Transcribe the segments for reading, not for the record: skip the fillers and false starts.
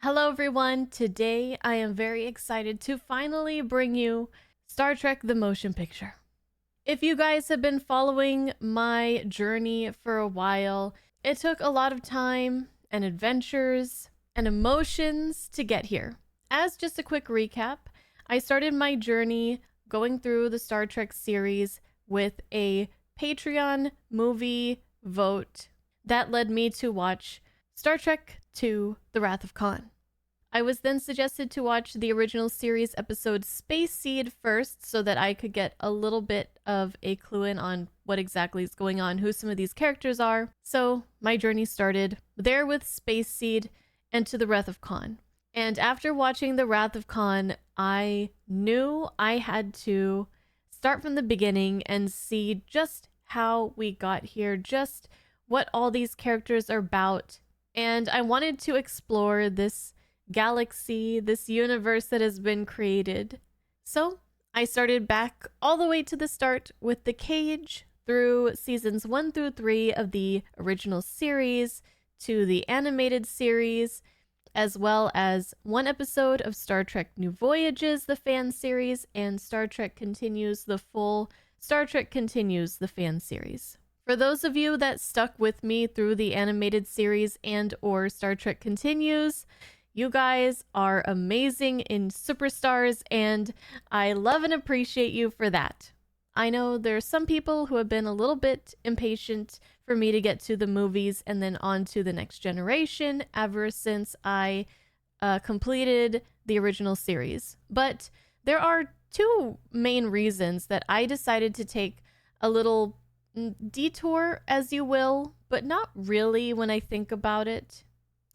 Hello everyone, today I am very excited to finally bring you Star Trek the Motion Picture. If you guys have been following my journey for a while, it took a lot of time and adventures and emotions to get here. As just a quick recap, I started my journey going through the Star Trek series with a Patreon movie vote that led me to watch Star Trek II: The Wrath of Khan. I was then suggested to watch the original series episode Space Seed first so that I could get a little bit of a clue in on what exactly is going on, who some of these characters are. So my journey started there with Space Seed and to the Wrath of Khan. And after watching the Wrath of Khan, I knew I had to start from the beginning and see just how we got here, just what all these characters are about. And I wanted to explore this galaxy, this universe that has been created. So I started back all the way to the start with The Cage through seasons 1 through 3 of the original series to the animated series, as well as one episode of Star Trek New Voyages, the fan series, and Star Trek Continues, the full Star Trek Continues, the fan series. For those of you that stuck with me through the animated series and or Star Trek Continues, you guys are amazing in superstars, and I love and appreciate you for that. I know there are some people who have been a little bit impatient for me to get to the movies and then on to the next generation ever since I completed the original series. But there are two main reasons that I decided to take a little detour, as you will, but not really when I think about it,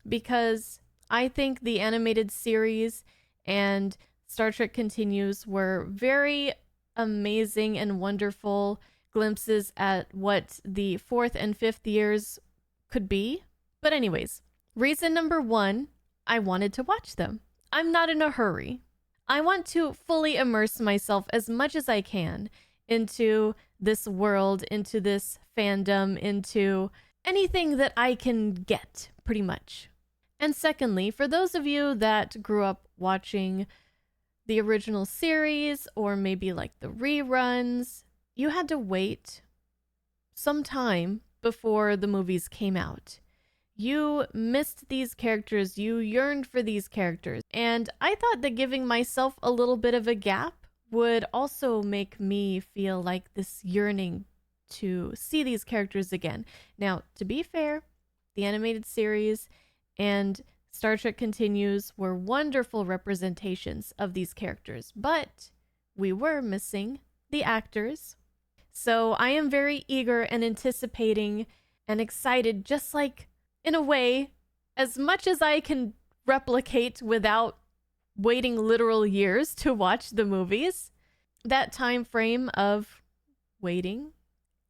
because I think the animated series and Star Trek Continues were very amazing and wonderful glimpses at what the fourth and fifth years could be. But anyways, reason number one, I wanted to watch them. I'm not in a hurry. I want to fully immerse myself as much as I can into this world, into this fandom, into anything that I can get, pretty much. And secondly, for those of you that grew up watching the original series or maybe like the reruns, you had to wait some time before the movies came out. You missed these characters, you yearned for these characters, and I thought that giving myself a little bit of a gap would also make me feel like this yearning to see these characters again. Now, to be fair, the animated series and Star Trek Continues were wonderful representations of these characters, but we were missing the actors. So I am very eager and anticipating and excited, just like, in a way, as much as I can replicate without waiting literal years to watch the movies, that time frame of waiting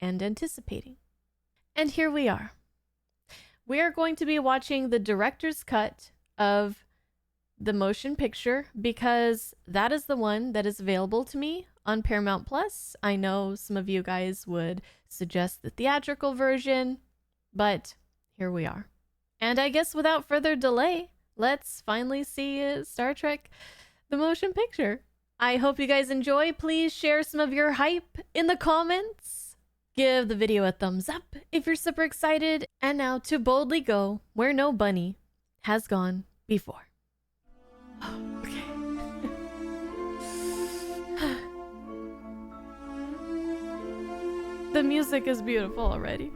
and anticipating. And here we are. We are going to be watching the director's cut of the motion picture because that is the one that is available to me on Paramount Plus. I know some of you guys would suggest the theatrical version, but here we are. And I guess without further delay, let's finally see Star Trek the motion picture. I hope you guys enjoy. Please share some of your hype in the comments. Give the video a thumbs up if you're super excited. And now to boldly go where no bunny has gone before. Okay. The music is beautiful already.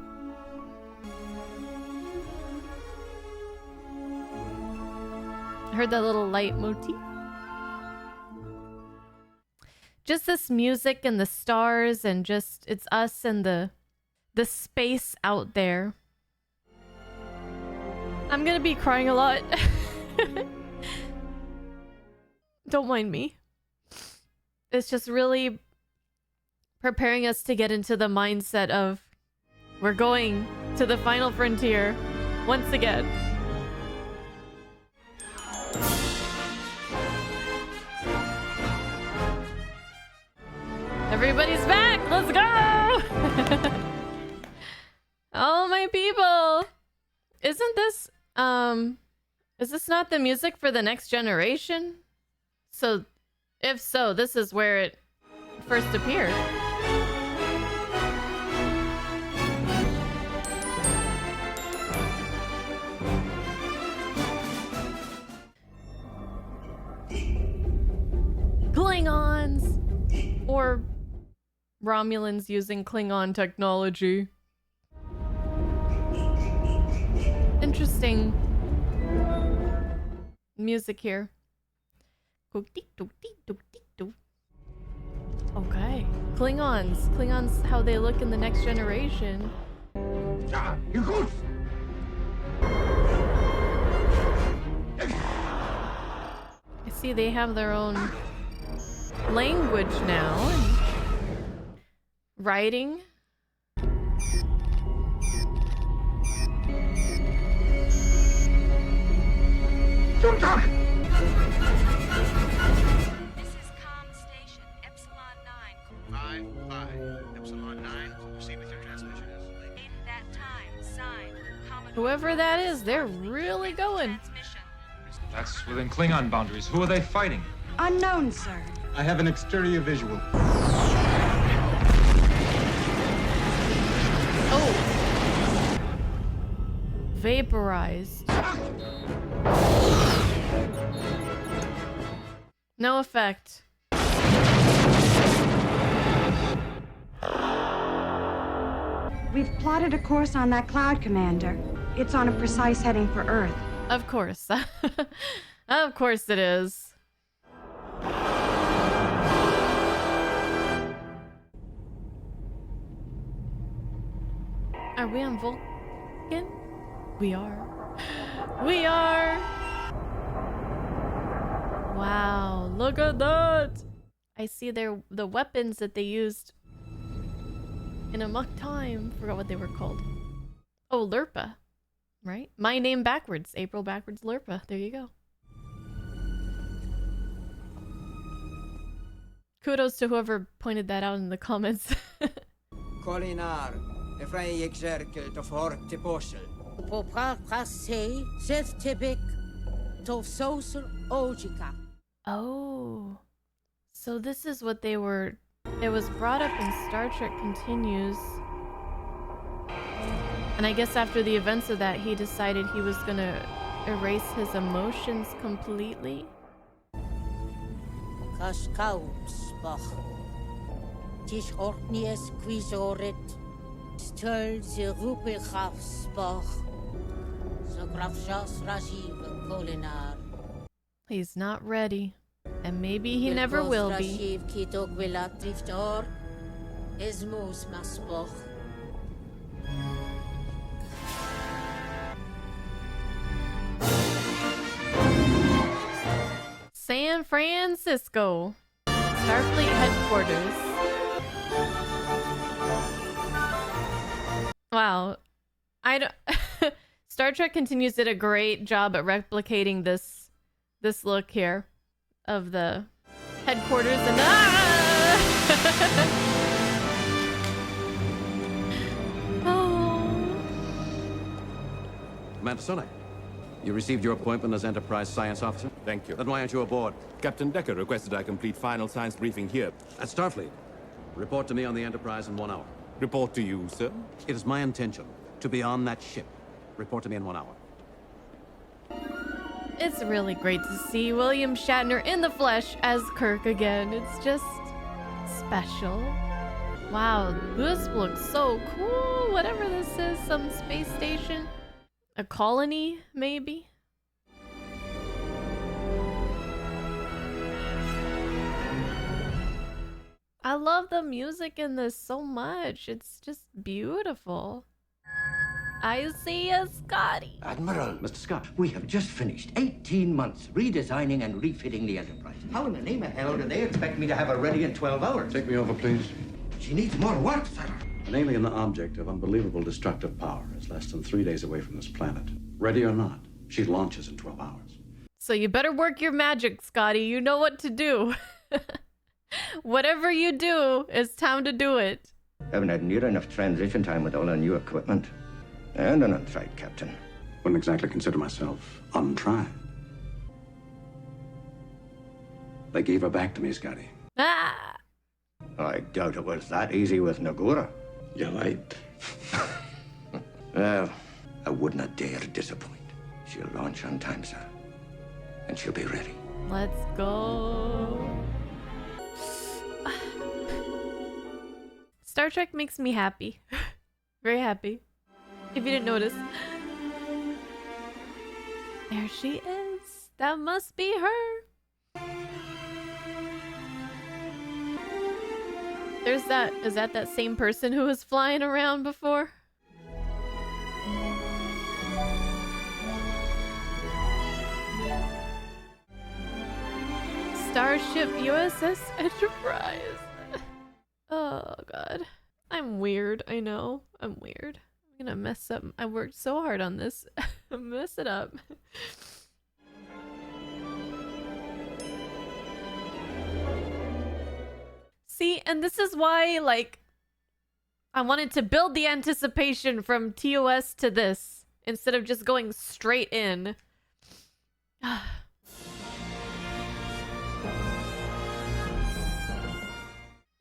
I heard that little light motif. Just this music and the stars and just it's us and the space out there. I'm gonna be crying a lot. Don't mind me. It's just really preparing us to get into the mindset of we're going to the final frontier once again. Everybody's back! Let's go! Oh, my people! Isn't this Is this not the music for the next generation? So, if so, this is where it first appeared. Klingons! Or Romulans using Klingon technology. Interesting music here. Okay. Klingons. Klingons, how they look in the next generation. I see they have their own language now. And writing. Don't talk! This is comm station, Epsilon 9. 5-5. Epsilon 9, proceed with your transmissions. In that time, signed, Commodore. Whoever that is, they're really going. Transmission. That's within Klingon boundaries. Who are they fighting? Unknown, sir. I have an exterior visual. Oh. Vaporized. No effect. We've plotted a course on that cloud, Commander. It's on a precise heading for Earth. Of course. Of course it is. Are we on Vulcan? We are. We are! Wow, look at that! I see the weapons that they used in Amok Time. Forgot what they were called. Oh, Lurpa. Right? My name backwards. April backwards Lurpa. There you go. Kudos to whoever pointed that out in the comments. Kolinar, Efraï Exerkel of Horte Poshel. Popra prase, chef tibik, to social ojika. Oh. So this is what they were... It was brought up in Star Trek Continues. And I guess after the events of that, he decided he was gonna erase his emotions completely. Kaskautsbach. Tisch ortnies quisorit. Stul ze rupelchafsbach. So grafjas rajiv kolinar. He's not ready. And maybe he never will be. Rajiv kitok wilat driftor. Esmus masbach. San Francisco. Starfleet headquarters. Wow. I don't... Star Trek Continues did a great job at replicating this look here of the headquarters and oh. Commander Sonek, you received your appointment as Enterprise Science Officer? Thank you. Then why aren't you aboard? Captain Decker requested I complete final science briefing here. At Starfleet. Report to me on the Enterprise in 1 hour. Report to you, sir. It is my intention to be on that ship. Report to me in 1 hour. It's really great to see William Shatner in the flesh as Kirk again. It's just special. Wow, this looks so cool. Whatever this is, some space station. A colony, maybe? I love the music in this so much. It's just beautiful. I see a Scotty. Admiral, Mr. Scott. we have just finished 18 months redesigning and refitting the Enterprise. How in the name of hell do they expect me to have her ready in 12 hours? Take me over, please. She needs more work, sir. An alien object of unbelievable destructive power is less than 3 days away from this planet. Ready or not, she launches in 12 hours. So you better work your magic, Scotty. You know what to do. Whatever you do, it's time to do it. Haven't had near enough transition time with all our new equipment. And an untried captain. Wouldn't exactly consider myself untried. They gave her back to me, Scotty. Ah! I doubt it was that easy with Nagura. You're right. Well, I would not dare disappoint. She'll launch on time, sir. And she'll be ready. Let's go. Star Trek makes me happy. Very happy. If you didn't notice. There she is. That must be her. There's that. Is that same person who was flying around before? Starship USS Enterprise. Oh god. I'm weird, I know. I'm weird. I'm gonna mess up. I worked so hard on this. Mess it up. See, and this is why, like, I wanted to build the anticipation from TOS to this instead of just going straight in.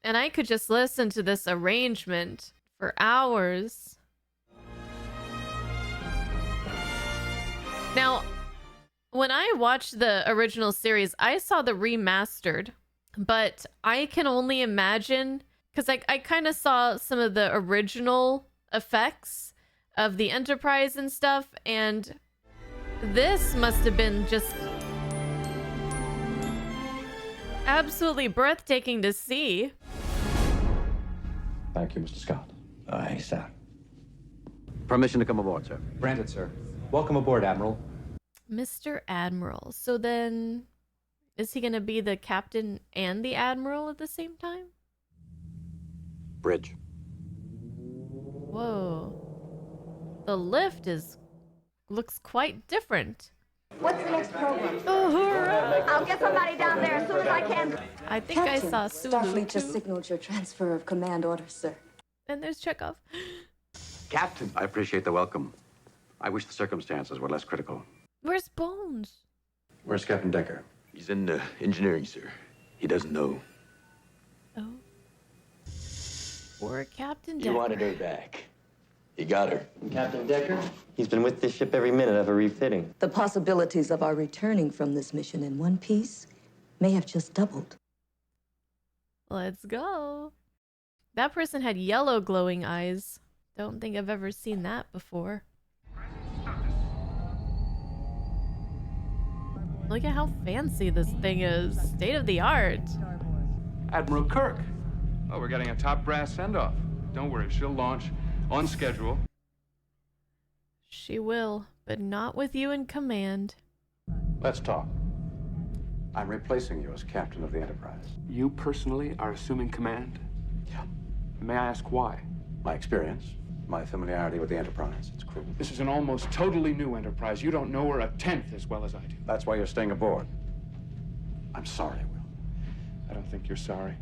And I could just listen to this arrangement for hours. Now, when I watched the original series, I saw the remastered, but I can only imagine, because I kind of saw some of the original effects of the Enterprise and stuff, and this must have been just absolutely breathtaking to see. Thank you, Mr. Scott. Aye, sir. Permission to come aboard, sir. Granted, sir. Welcome aboard, Admiral. Mr. Admiral. So then, is he gonna be the captain and the admiral at the same time? Bridge. Whoa. The lift looks quite different. What's the next program? Oh, hurrah. I'll get somebody down there as soon as I can. I think I saw Sulu Starfleet just too. signaled your transfer of command orders, sir. And there's Chekhov. Captain. I appreciate the welcome. I wish the circumstances were less critical. Where's Bones? Where's Captain Decker? He's in engineering, sir. He doesn't know. Oh. Or Captain Decker. You wanted her back. You got her. Captain Decker, he's been with this ship every minute of a refitting. The possibilities of our returning from this mission in one piece may have just doubled. Let's go. That person had yellow glowing eyes. Don't think I've ever seen that before. Look at how fancy this thing is. State of the art. Admiral Kirk. Oh, we're getting a top brass send-off. Don't worry, she'll launch on schedule. She will, but not with you in command. Let's talk. I'm replacing you as captain of the Enterprise. You personally are assuming command? Yeah. May I ask why? My experience, my familiarity with the Enterprise, its crew. This is an almost totally new Enterprise. You don't know her a tenth as well as I do. That's why you're staying aboard. I'm sorry, Will. I don't think you're sorry.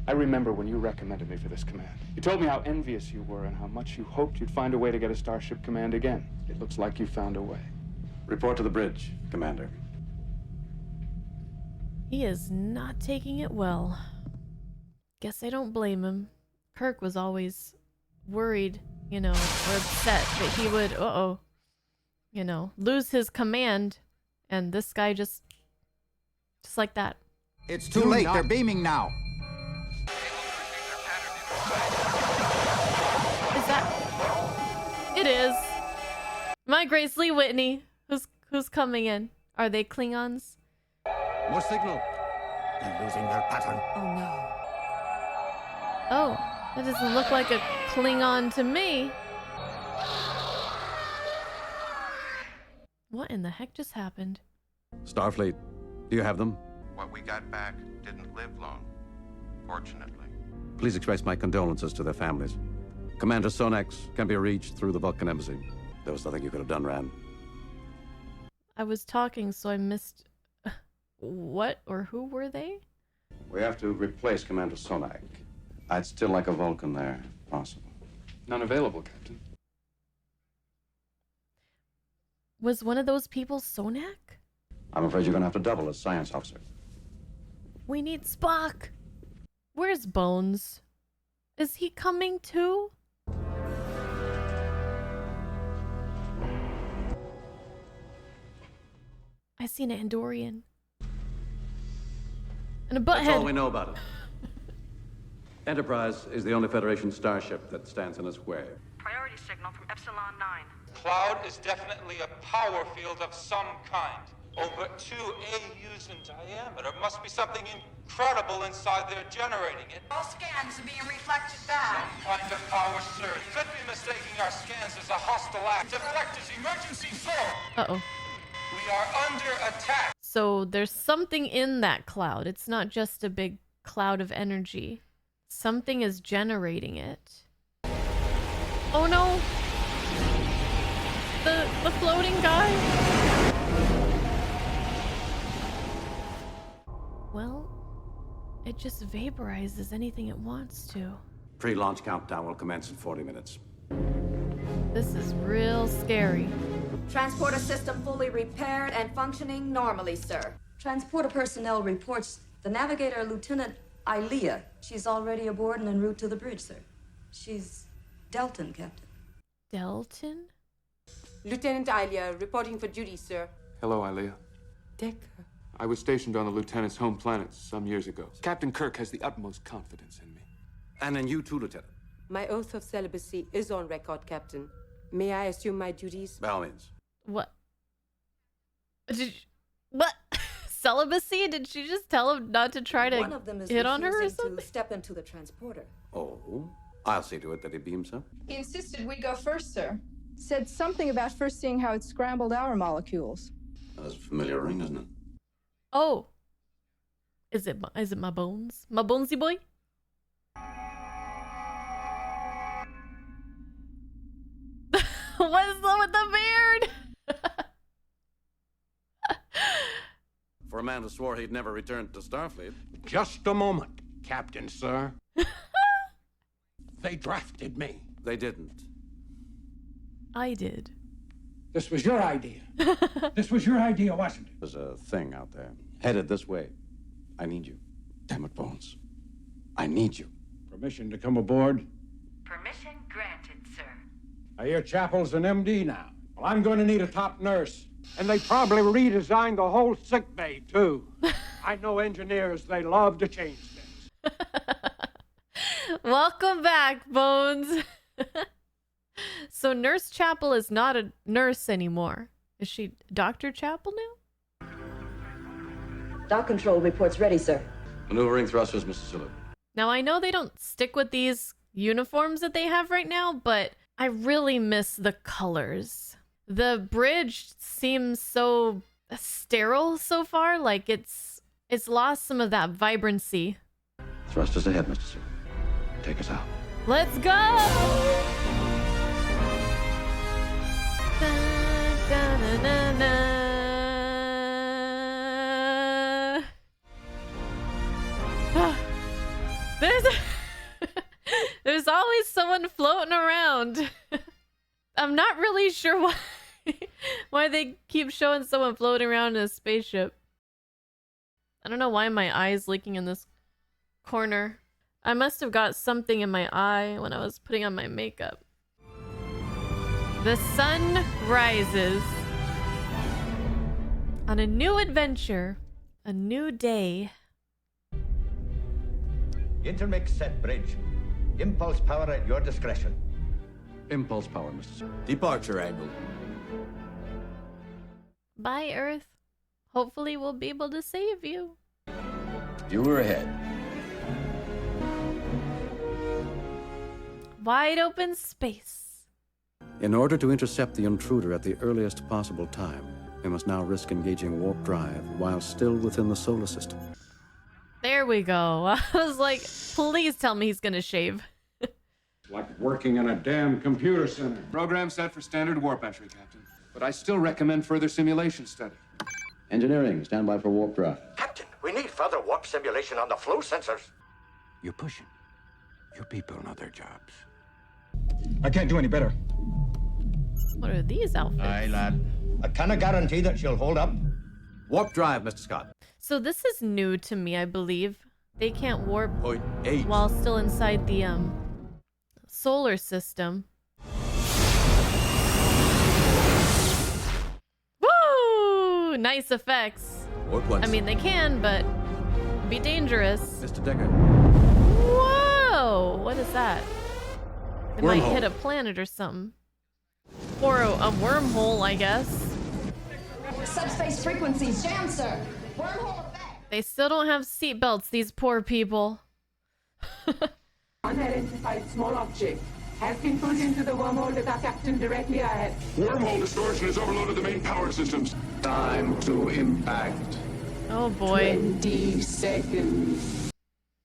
I remember when you recommended me for this command. You told me how envious you were and how much you hoped you'd find a way to get a Starship Command again. It looks like you found a way. Report to the bridge, Commander. He is not taking it well. Guess I don't blame him. Kirk was always worried, you know, or upset that he would, you know, lose his command. And this guy just like that. It's too late. They're beaming now. Is that? It is. My Grace Lee Whitney. Who's coming in? Are they Klingons? More signal. They're losing their pattern. Oh no. Oh, that doesn't look like a Klingon to me. What in the heck just happened? Starfleet, do you have them? What we got back didn't live long, fortunately. Please express my condolences to their families. Commander Sonax can be reached through the Vulcan embassy. There was nothing you could have done, Rand. I was talking, so I missed... What or who were they? We have to replace Commander Sonak. I'd still like a Vulcan there, if possible. None available, Captain. Was one of those people Sonak? I'm afraid you're going to have to double as science officer. We need Spock. Where's Bones? Is he coming too? I seen an Andorian. And a butthead. That's all we know about it. Enterprise is the only Federation starship that stands in its way. Priority signal from Epsilon 9. Cloud is definitely a power field of some kind. Over 2 AUs in diameter. Must be something incredible inside there generating it. All scans are being reflected back. Some kind of power surge. Could be mistaking our scans as a hostile act. Deflectors, emergency floor. Uh-oh. We are under attack. So there's something in that cloud. It's not just a big cloud of energy. Something is generating it. Oh no! The floating guy? Well, it just vaporizes anything it wants to. Pre-launch countdown will commence in 40 minutes. This is real scary. Transporter system fully repaired and functioning normally, sir. Transporter personnel reports the navigator, Lieutenant Ilea. She's already aboard and en route to the bridge, sir. She's Delton, Captain. Delton? Lieutenant Ilea, reporting for duty, sir. Hello, Ilea. Decker. I was stationed on the lieutenant's home planet some years ago. Captain Kirk has the utmost confidence in me. And in you too, Lieutenant. My oath of celibacy is on record, Captain. May I assume my duties? By all means. What? What? Celibacy? Did she just tell him not to try to One of them is hit on her or refusing something? to step into the transporter. Oh, I'll see to it that he beams up. He insisted we go first, sir. Said something about first seeing how it scrambled our molecules. That's a familiar ring, isn't it? Oh. Is it my bones? My bonesy boy? What's up with the beard? For a man who swore he'd never return to Starfleet. Just a moment, Captain, sir. They drafted me. They didn't. I did. This was your idea. This was your idea, wasn't it? There's a thing out there, headed this way. I need you. Damn it, Bones. I need you. Permission to come aboard? Permission granted, sir. I hear Chapel's an MD now. Well, I'm going to need a top nurse. And they probably redesigned the whole sick bay, too. I know engineers, they love to change things. Welcome back, Bones. So Nurse Chapel is not a nurse anymore. Is she Dr. Chapel now? Dock control reports ready, sir. Maneuvering thrusters, Mr. Sulu. Now I know they don't stick with these uniforms that they have right now, but I really miss the colors. The bridge seems so sterile so far, like it's lost some of that vibrancy. Thrusters ahead, Mr. Sulu. Take us out. Let's go! Da, da, na, na. There's always someone floating around. I'm not really sure why they keep showing someone floating around in a spaceship. I don't know why my eye is leaking in this corner. I must have got something in my eye when I was putting on my makeup. The sun rises on a new adventure, a new day. Intermix set, bridge. Impulse power at your discretion. Impulse power, Mr. Sulu. Departure angle. Bye, Earth. Hopefully we'll be able to save you. You were ahead. Wide open space. In order to intercept the intruder at the earliest possible time, we must now risk engaging warp drive while still within the solar system. There we go. I was like, please tell me he's gonna shave. Like working in a damn computer center. Program set for standard warp entry, Captain. But I still recommend further simulation study. Engineering, stand by for warp drive. Captain, we need further warp simulation on the flow sensors. You're pushing. Your people know their jobs. I can't do any better. What are these outfits? Aye, lad. I cannot guarantee that she'll hold up. Warp drive, Mr. Scott. So this is new to me, I believe. They can't warp Point 8. while still inside the solar system. Woo! Nice effects. Warp once. I mean, they can, but be dangerous. Mr. Decker. Whoa! What is that? It might Wormhole. hit a planet or something. Or a wormhole, I guess. Subspace frequencies jammed, sir. Wormhole effect. They still don't have seatbelts, these poor people. Unidentified small object has been put into the wormhole with our captain directly ahead. Wormhole distortion has overloaded the main power systems. Time to impact. Oh boy. 20 seconds.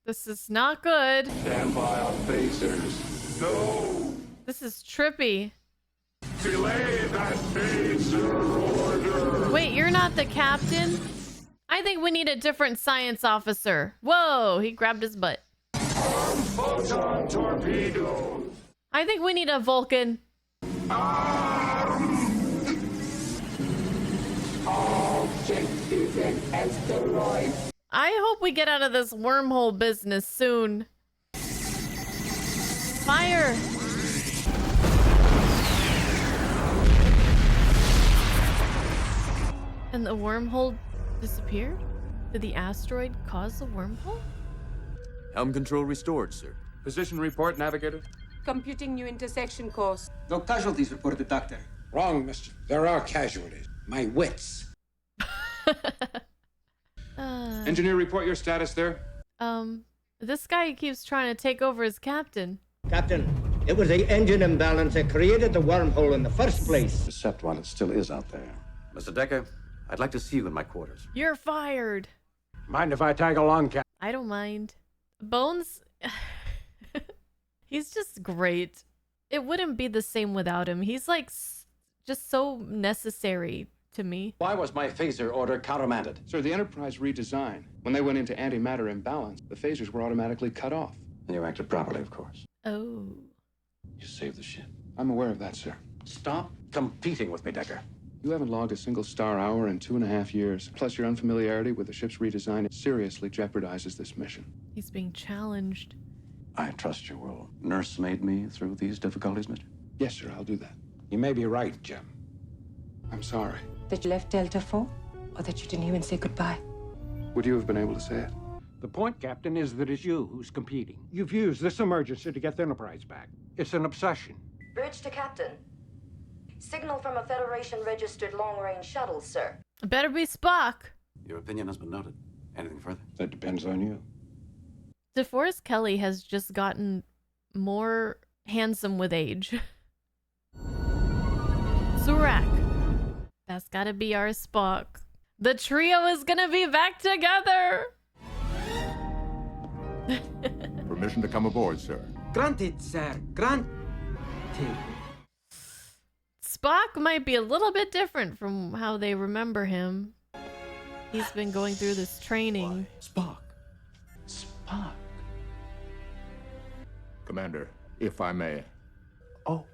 This is not good. Stand by on phasers. No! This is trippy. Delay that phaser order! Wait, you're not the captain? I think we need a different science officer. Whoa, he grabbed his butt. Photon torpedoes! I think we need a Vulcan. Objective and asteroid. I hope we get out of this wormhole business soon. Fire! And the wormhole disappeared? Did the asteroid cause the wormhole? Helm control restored, sir. Position report, Navigator. Computing new intersection course. No casualties reported, Doctor. Wrong, mister. There are casualties. My wits. Engineer, report your status there. This guy keeps trying to take over as captain. Captain, it was the engine imbalance that created the wormhole in the first place. Except while it still is out there. Mr. Decker, I'd like to see you in my quarters. You're fired. Mind if I tag along, Cap? I don't mind. Bones, he's just great. It wouldn't be the same without him. He's like just so necessary to me. Why was my phaser order countermanded? Sir, the Enterprise redesign. When they went into antimatter imbalance, the phasers were automatically cut off. And you acted properly, of course. Oh. You saved the ship. I'm aware of that, sir. Stop competing with me, Decker. You haven't logged a single star hour in 2.5 years. Plus, your unfamiliarity with the ship's redesign seriously jeopardizes this mission. He's being challenged. I trust you will nursemaid me through these difficulties, mister? Yes, sir, I'll do that. You may be right, Jim. I'm sorry. That you left Delta 4? Or that you didn't even say goodbye? Would you have been able to say it? The point, Captain, is that it's you who's competing. You've used this emergency to get the Enterprise back. It's an obsession. Bridge to Captain. Signal from a Federation-registered long-range shuttle, sir. It better be Spock. Your opinion has been noted. Anything further? That depends on you. DeForest Kelley has just gotten more handsome with age. Surak. That's gotta be our Spock. The trio is gonna be back together. Permission to come aboard, sir. Granted, sir. Granted. Spock might be a little bit different from how they remember him. He's been going through this training. Spock. Spock. Commander, if I may. Oh.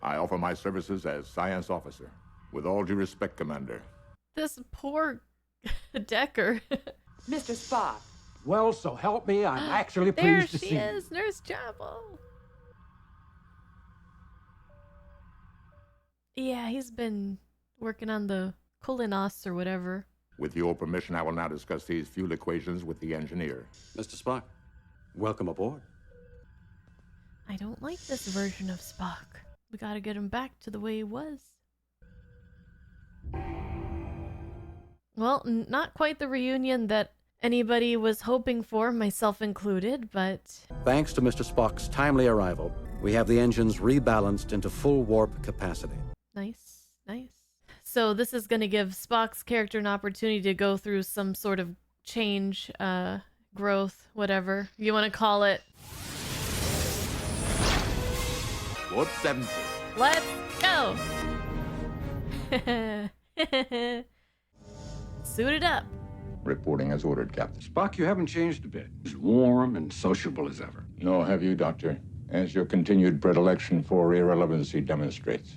I offer my services as science officer. With all due respect, Commander. This poor Decker. Mr. Spock. Well, so help me, I'm actually There pleased to she see is, Nurse Chapel. Yeah, he's been working on the Colinos or whatever. With your permission, I will now discuss these fuel equations with the engineer. Mr. Spock, welcome aboard. I don't like this version of Spock. We gotta get him back to the way he was. Well, not quite the reunion that anybody was hoping for, myself included, but... Thanks to Mr. Spock's timely arrival, we have the engines rebalanced into full warp capacity. Nice, nice. So this is gonna give Spock's character an opportunity to go through some sort of change, growth, whatever you want to call it. Warp 70. Let's go! Suited up. Reporting as ordered, Captain. Spock, you haven't changed a bit. As warm and sociable as ever. No, have you, Doctor? As your continued predilection for irrelevancy demonstrates.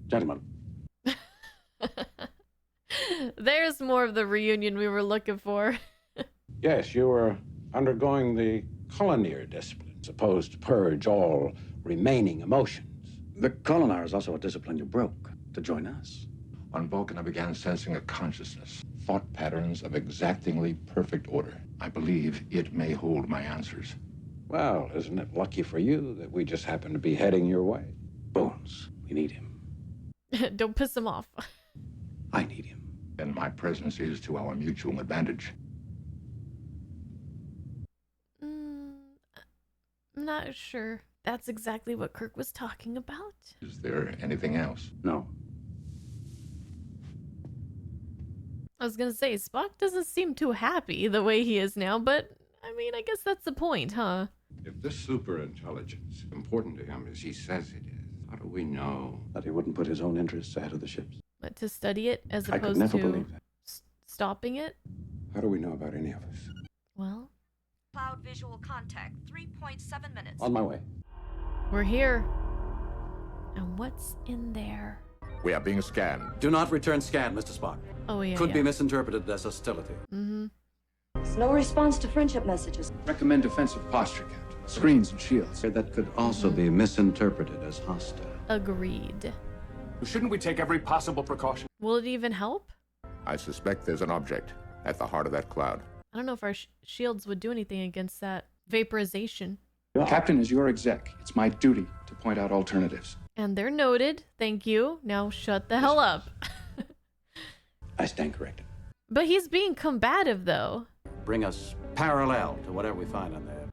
Gentlemen, There's more of the reunion we were looking for. Yes, you were undergoing the colonier discipline, supposed to purge all remaining emotions. The colonier is also a discipline you broke to join us. On Vulcan, I began sensing a consciousness, thought patterns of exactingly perfect order. I believe it may hold my answers. Well, isn't it lucky for you that we just happen to be heading your way? Bones, we need him. Don't piss him off. I need him. And my presence is to our mutual advantage. I'm not sure. That's exactly what Kirk was talking about. Is there anything else? No. I was gonna say, Spock doesn't seem too happy the way he is now, but I mean, I guess that's the point, huh? If this superintelligence is important to him as he says it is, how do we know That he wouldn't put his own interests ahead of the ship's. But to study it as I could opposed never to believe that. stopping it? How do we know about any of us? Well, Cloud visual contact, 3.7 minutes. On my way. we're here. And what's in there? We are being scanned. Do not return scan, Mr. Spock. Oh, yeah. Could yeah. be misinterpreted as hostility. Mm-hmm. There's no response to friendship messages. Recommend defensive posture, Captain. Screens and shields. That could also be misinterpreted as hostile. Agreed. Shouldn't we take every possible precaution? Will it even help? I suspect there's an object at the heart of that cloud. I don't know if our shields would do anything against that vaporization. Captain, as your exec, it's my duty to point out alternatives. And they're noted. Thank you. Now shut the hell up. I stand corrected. But he's being combative, though. Bring us parallel to whatever we find on there.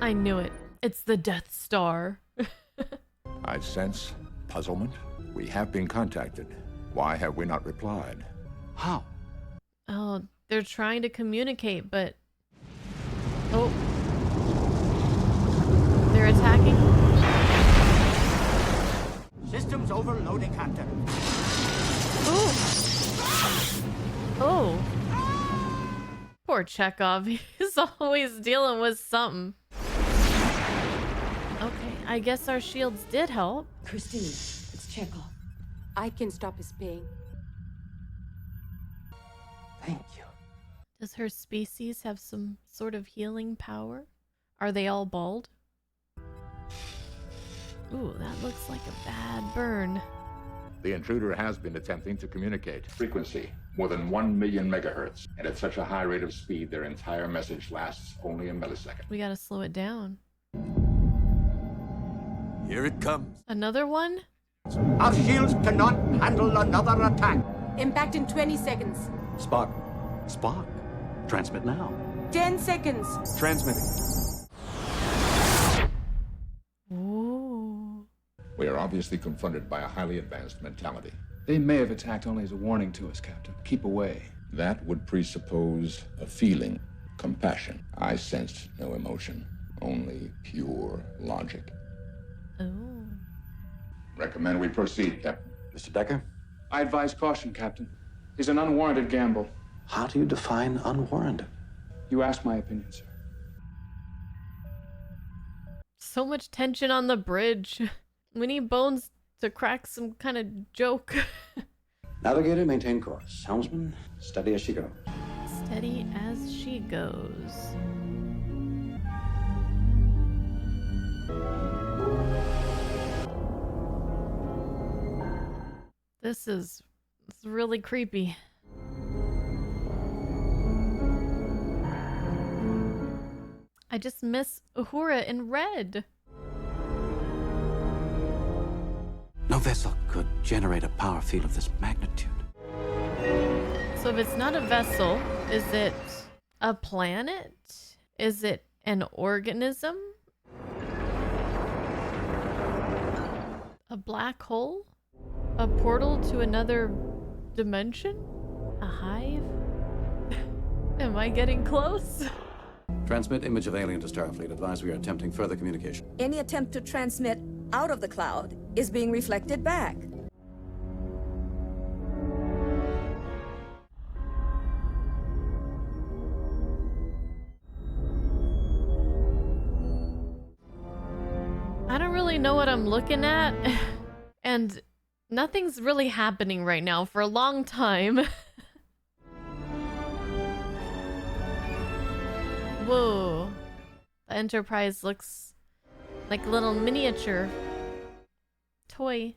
I knew it. It's the Death Star. I sense puzzlement. We have been contacted. Why have we not replied? How? Oh, they're trying to communicate, but... Oh. They're attacking? Systems overloading, Captain. Ooh. Oh. Poor Chekhov. He's always dealing with something. Okay, I guess our shields did help. Christine, it's Chekhov. I can stop his pain. Thank you. Does her species have some sort of healing power? Are they all bald? Ooh, that looks like a bad burn. The intruder has been attempting to communicate. Frequency, more than 1 million megahertz. And at such a high rate of speed, their entire message lasts only a millisecond. We gotta slow it down. Here it comes. Another one? Our shields cannot handle another attack. Impact in 20 seconds. Spock. Spock. Transmit now. 10 seconds. Transmitting. Ooh. We are obviously confronted by a highly advanced mentality. They may have attacked only as a warning to us, Captain. Keep away. That would presuppose a feeling, compassion. I sensed no emotion, only pure logic. Oh. Recommend we proceed, Captain. Mr. Decker? I advise caution, Captain. It's an unwarranted gamble. How do you define unwarranted? You asked my opinion, sir. So much tension on the bridge. We need Bones to crack some kind of joke. Navigator, maintain course. Helmsman, steady as she goes. Steady as she goes. This is really creepy. I just miss Uhura in red. No vessel could generate a power field of this magnitude. So if it's not a vessel, is it a planet? Is it an organism? A black hole? A portal to another dimension? A hive? Am I getting close? Transmit image of alien to Starfleet. Advise we are attempting further communication. Any attempt to transmit out of the cloud is being reflected back. I don't really know what I'm looking at. And Nothing's really happening right now for a long time. Whoa. The Enterprise looks like a little miniature toy.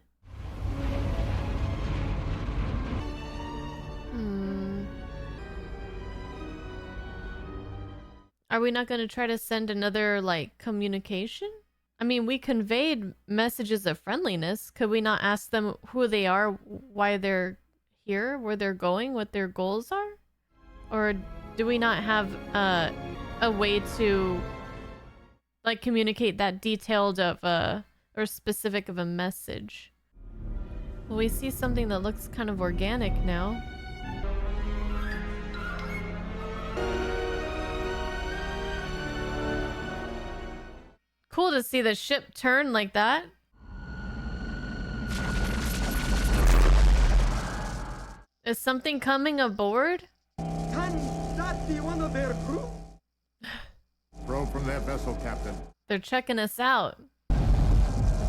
Are we not going to try to send another, like, communication? I mean, we conveyed messages of friendliness. Could we not ask them who they are, why they're here, where they're going, what their goals are? Or do we not have a way to, like, communicate that detailed of or specific of a message? Well, we see something that looks kind of organic now. Cool to see the ship turn like that. Is something coming aboard? Can that be one of their crew? Probe from their vessel, Captain. They're checking us out.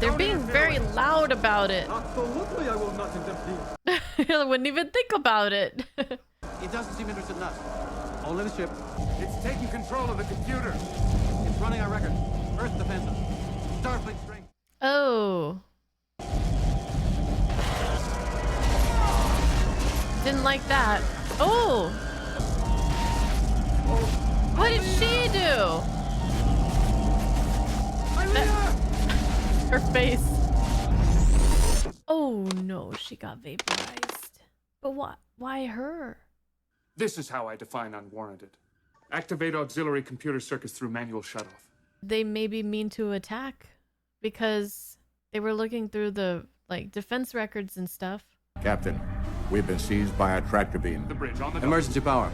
They're being very loud about it. Absolutely, I will not interfere. I wouldn't even think about it. It doesn't seem interested in us. Only the ship. It's taking control of the computer. It's running our record. Earth defensive. Starfleet strength. Oh. Didn't like that. Oh. What did she do? Her face. Oh no, she got vaporized. But what? Why her? This is how I define unwarranted. Activate auxiliary computer circuits through manual shutoff. They maybe mean to attack because they were looking through the, like, defense records and stuff. Captain, we've been seized by a tractor beam. The bridge on the Emergency power.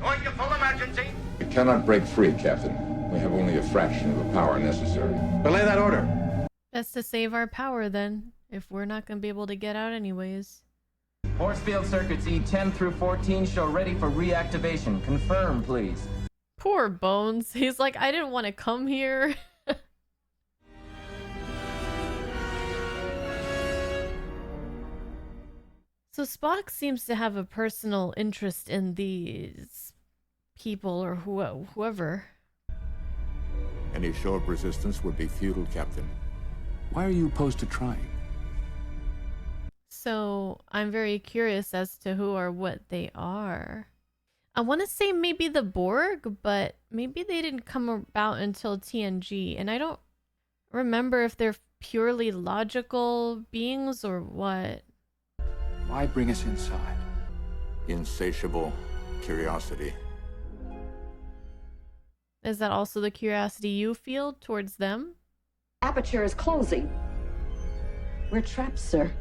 Going to full emergency. We cannot break free, Captain. We have only a fraction of the power necessary. Belay that order. Best to save our power then, if we're not gonna be able to get out anyways. Force field circuits E10 through 14 show ready for reactivation. Confirm, please. Poor Bones. He's like, I didn't want to come here. So Spock seems to have a personal interest in these people or whoever. Any show of resistance would be futile, Captain. Why are you opposed to trying? So I'm very curious as to who or what they are. I want to say maybe the Borg, but maybe they didn't come about until TNG, and I don't remember if they're purely logical beings or what. Why bring us inside? Insatiable curiosity. Is that also the curiosity you feel towards them? Aperture is closing. We're trapped, sir.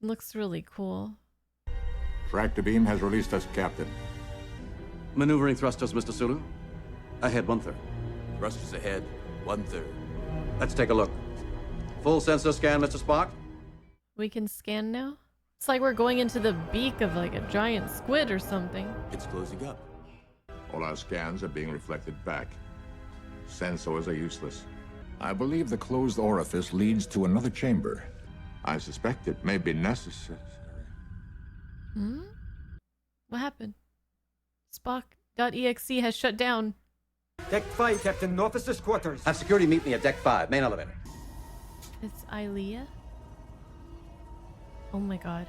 Looks really cool. Tractor beam has released us, Captain. Maneuvering thrusters, Mr. Sulu. Ahead 1/3. Thrusters ahead, 1/3. Let's take a look. Full sensor scan, Mr. Spock. We can scan now? It's like we're going into the beak of like a giant squid or something. It's closing up. All our scans are being reflected back. Sensors are useless. I believe the closed orifice leads to another chamber. I suspect it may be necessary. Hmm? What happened? Spock.exe has shut down. Deck 5, Captain. Officer's quarters. Have security meet me at Deck 5, main elevator. It's Ilea? Oh my god.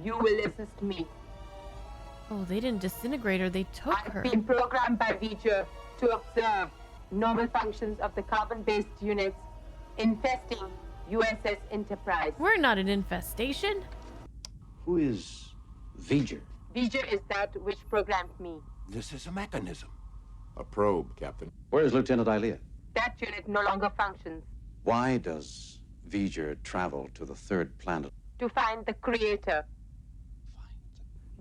You will assist me. Oh, they didn't disintegrate her, they took her. I've been programmed by V'ger to observe normal functions of the carbon-based units infesting USS Enterprise. We're not an infestation. Who is V'ger? V'ger is that which programmed me. This is a mechanism. A probe, Captain. Where is Lieutenant Ilea? That unit no longer functions. Why does V'ger travel to the third planet? To find the Creator.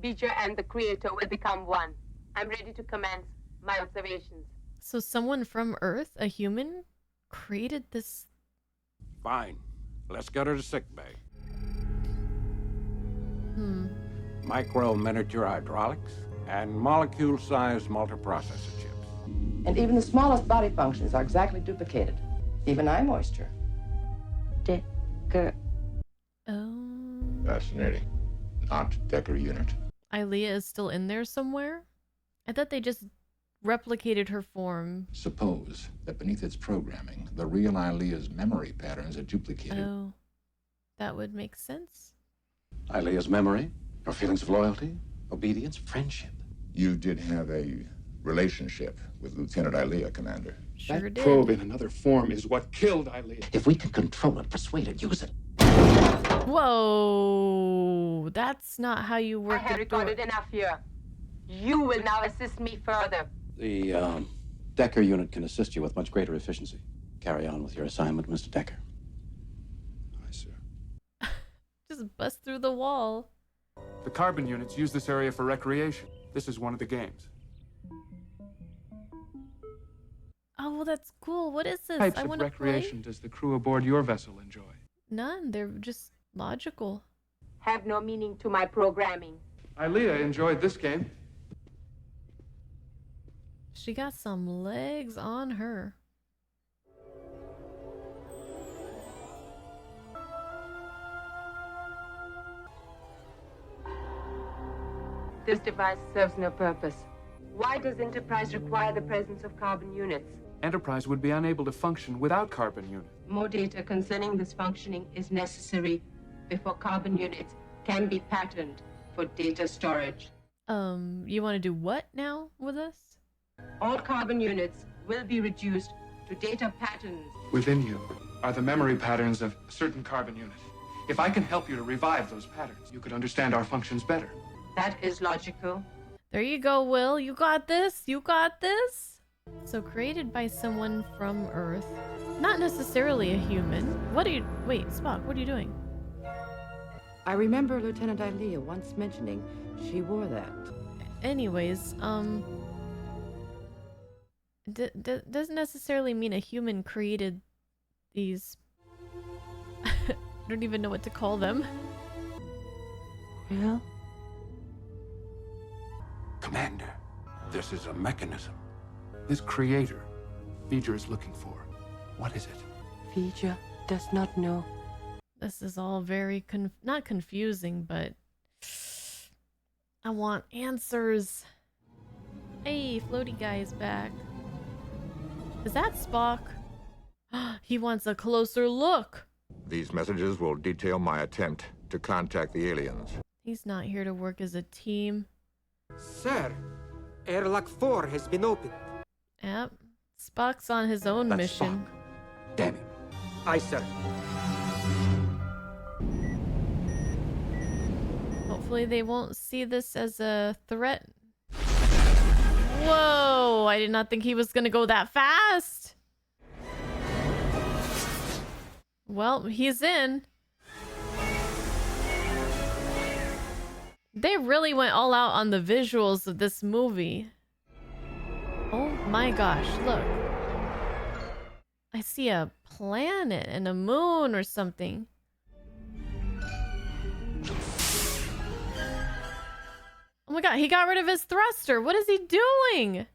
V'ger and the Creator will become one. I'm ready to commence my observations. So someone from Earth, a human, created this. Fine. Let's get her to sickbay. Hmm. Micro miniature hydraulics, and molecule-sized multiprocessor chips. And even the smallest body functions are exactly duplicated. Even eye moisture. Decker. Oh. Fascinating. Not Decker unit. Ilea is still in there somewhere? I thought they just replicated her form. Suppose that beneath its programming, the real Ilea's memory patterns are duplicated. Oh. That would make sense. Ilea's memory, her feelings of loyalty, obedience, friendship. You did have a relationship with Lieutenant Ilea, Commander. Sure that did. probe in another form is what killed Ilea. If we can control it, persuade it, use it. Whoa. That's not how you work I have the door. recorded enough here. You will now assist me further. The Decker unit can assist you with much greater efficiency. Carry on with your assignment, Mr. Decker. Aye, sir. Just bust through the wall. The carbon units use this area for recreation. This is one of the games. Oh, well, that's cool. What is this? Types I of want to recreation play. does the crew aboard your vessel enjoy? None. They're just logical. Have no meaning to my programming. Ilea enjoyed this game. She got some legs on her. This device serves no purpose. Why does Enterprise require the presence of carbon units? Enterprise would be unable to function without carbon units. More data concerning this functioning is necessary before carbon units can be patterned for data storage. You want to do what now with us? All carbon units will be reduced to data patterns. Within you are the memory patterns of a certain carbon unit. If I can help you to revive those patterns, you could understand our functions better. That is logical. There you go, Will. You got this. You got this. So created by someone from Earth. Not necessarily a human. What are you... Wait, Spock, what are you doing? I remember Lieutenant Ilea once mentioning she wore that. Anyways, doesn't necessarily mean a human created these... I don't even know what to call them. Yeah? Commander, this is a mechanism. This creator, V'ger is looking for. What is it? V'ger does not know. This is all very not confusing, but I want answers. Hey, floaty guy is back. Is that Spock? He wants a closer look. These messages will detail my attempt to contact the aliens. He's not here to work as a team. Sir, airlock 4 has been opened. Yep. Spock's on his own mission. Spock. Damn it. Aye, sir. Hopefully they won't see this as a threat. Whoa! I did not think he was gonna go that fast. Well, he's in. They really went all out on the visuals of this movie. Oh my gosh, look. I see a planet and a moon or something. Oh my god, he got rid of his thruster. What is he doing?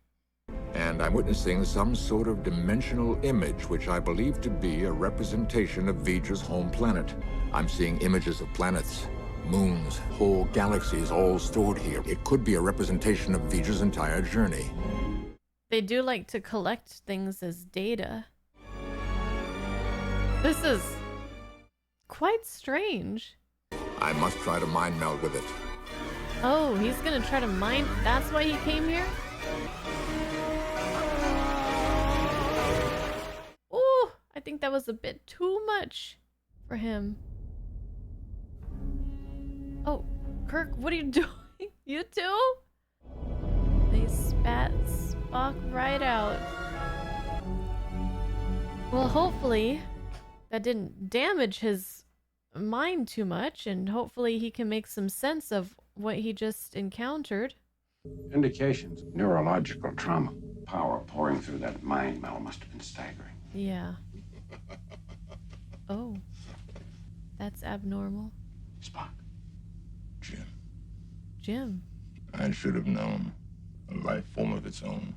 And I'm witnessing some sort of dimensional image, which I believe to be a representation of V'ger's home planet. I'm seeing images of planets, moons, whole galaxies all stored here. It could be a representation of V'ger's entire journey. They do like to collect things as data. This is quite strange. I must try to mind meld with it. Oh, he's gonna try to mind. That's why he came here? Ooh, I think that was a bit too much for him. Oh, Kirk, what are you doing? You too? They spat Spock right out. Well, hopefully that didn't damage his mind too much, and hopefully he can make some sense of what he just encountered. Indications of neurological trauma. Power pouring through that mind meld must have been staggering. Yeah. Oh. That's abnormal. Spock. Jim. Jim. I should have known. A life form of its own.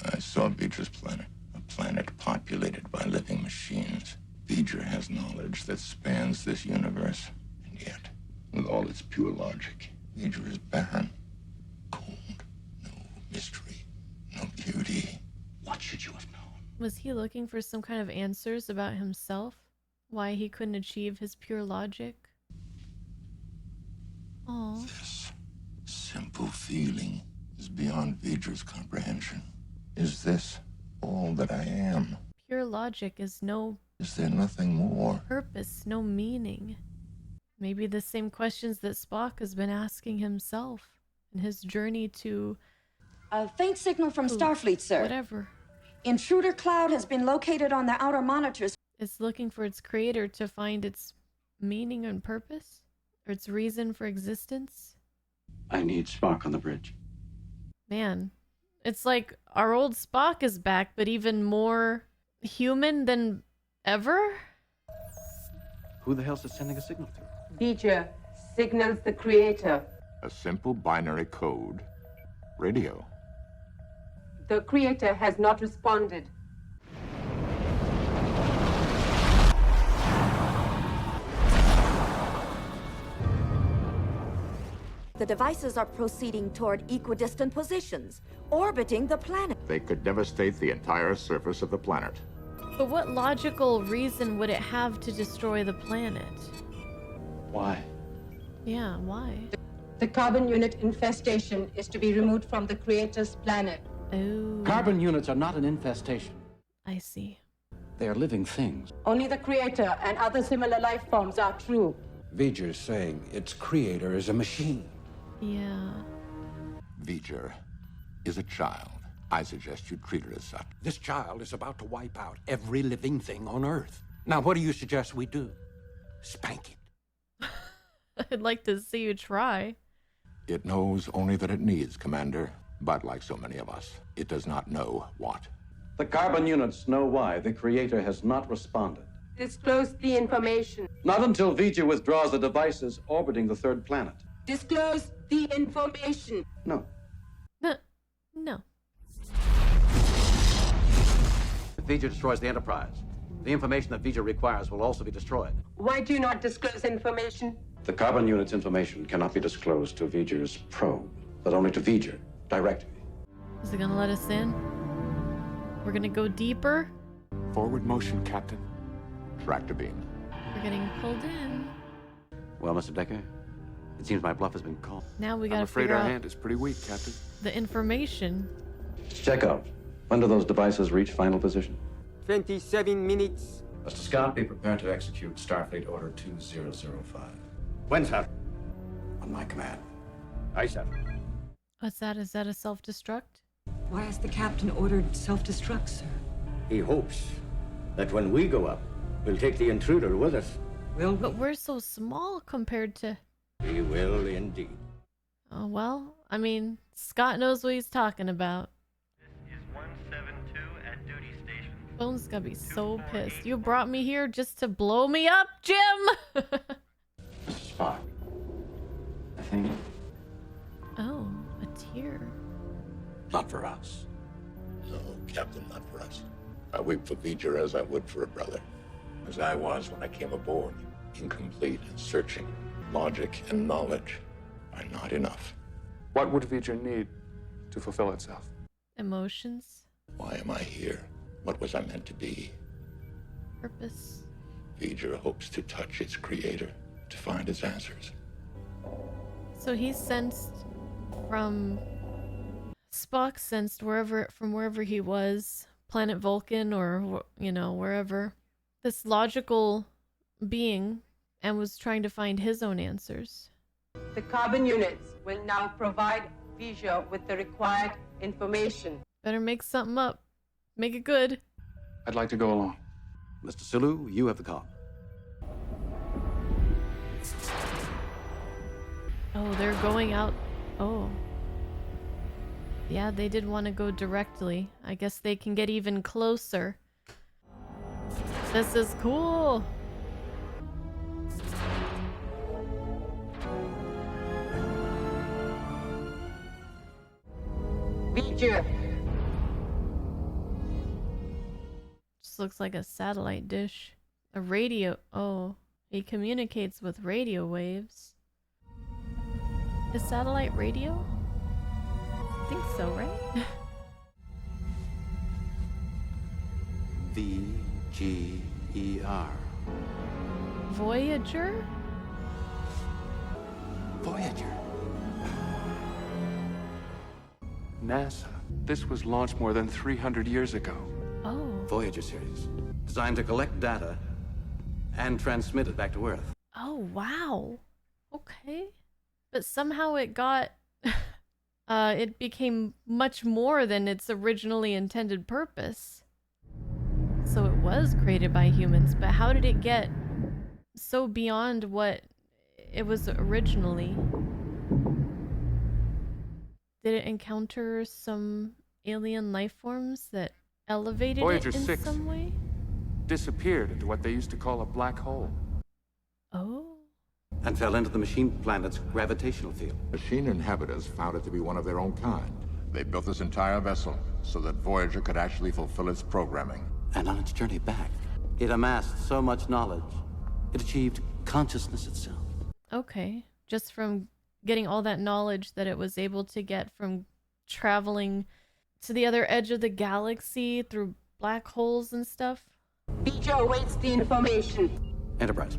I saw V'ger's planet. A planet populated by living machines. V'ger has knowledge that spans this universe. And yet, with all its pure logic, V'ger is barren. Cold. No mystery. No beauty. What should you have known? Was he looking for some kind of answers about himself? Why he couldn't achieve his pure logic? Oh. This simple feeling is beyond V'ger's comprehension. Is this all that I am? Pure logic is no... Is there nothing more? Purpose, no meaning. Maybe the same questions that Spock has been asking himself in his journey to... A faint signal from Starfleet, sir. Whatever. Intruder cloud has been located on the outer monitors. It's looking for its creator to find its meaning and purpose? Or its reason for existence? I need Spock on the bridge. Man, it's like our old Spock is back, but even more human than ever? Who the hell's it sending a signal to? V'ger signals the creator. A simple binary code. Radio. The creator has not responded. The devices are proceeding toward equidistant positions, orbiting the planet. They could devastate the entire surface of the planet. But what logical reason would it have to destroy the planet? Why? Yeah, why? The carbon unit infestation is to be removed from the creator's planet. Oh. Carbon units are not an infestation. I see. They are living things. Only the creator and other similar life forms are true. V'ger's saying its creator is a machine. Yeah. V'ger is a child. I suggest you treat her as such. This child is about to wipe out every living thing on Earth. Now, what do you suggest we do? Spank it. I'd like to see you try. It knows only that it needs, Commander. But like so many of us, it does not know what. The carbon units know why the creator has not responded. Disclose the information. Not until V'ger withdraws the devices orbiting the third planet. Disclose the information. No. No. If V'ger destroys the Enterprise, the information that V'ger requires will also be destroyed. Why do you not disclose information? The carbon unit's information cannot be disclosed to V'ger's probe, but only to V'ger directly. Is it gonna let us in? We're gonna go deeper? Forward motion, Captain. Tractor beam. We're getting pulled in. Well, Mr. Decker, it seems my bluff has been called. Now we gotta I'm afraid figure our out hand is pretty weak, Captain. the information. Check out. When do those devices reach final position? 27 minutes. Mr. Scott, be prepared to execute Starfleet Order 2005. When, sir? On my command. Aye, sir. What's that? Is that a self-destruct? Why has the captain ordered self-destruct, sir? He hopes that when we go up, we'll take the intruder with us. But we're so small compared to... We will indeed. Oh, well, I mean, Scott knows what he's talking about. This is 172 at duty station. Bones gonna be so pissed. You brought me here just to blow me up, Jim! Mr. Spock, I think Oh, a tear. not for us. No, Captain, not for us. I weep for V'ger as I would for a brother. As I was when I came aboard. Incomplete and searching. Logic and knowledge are not enough. What would V'ger need to fulfill itself? Emotions. Why am I here? What was I meant to be? Purpose. V'ger hopes to touch its creator, to find its answers. So he sensed from... Spock sensed from wherever he was, planet Vulcan or, you know, wherever, this logical being, and was trying to find his own answers. The carbon units will now provide V'ger with the required information. Better make something up. Make it good. I'd like to go along. Mr. Sulu, you have the call. Oh, they're going out. Oh. Yeah, they did want to go directly. I guess they can get even closer. This is cool. V'ger. Just looks like a satellite dish. A radio. Oh, he communicates with radio waves. Is satellite radio? I think so, right? V-G-E-R. Voyager? Voyager. NASA. This was launched more than 300 years ago. Oh. Voyager series. Designed to collect data and transmit it back to Earth. Oh, wow. Okay. But somehow it got... it became much more than its originally intended purpose. So it was created by humans, but how did it get so beyond what it was originally? Did it encounter some alien life forms that elevated Voyager it in 6 some way? disappeared into what they used to call a black hole. Oh. And fell into the machine planet's gravitational field. Machine inhabitants found it to be one of their own kind. They built this entire vessel so that Voyager could actually fulfill its programming. And on its journey back, it amassed so much knowledge, it achieved consciousness itself. Okay. Just from getting all that knowledge that it was able to get from traveling to the other edge of the galaxy through black holes and stuff? V'ger awaits the information. Enterprise,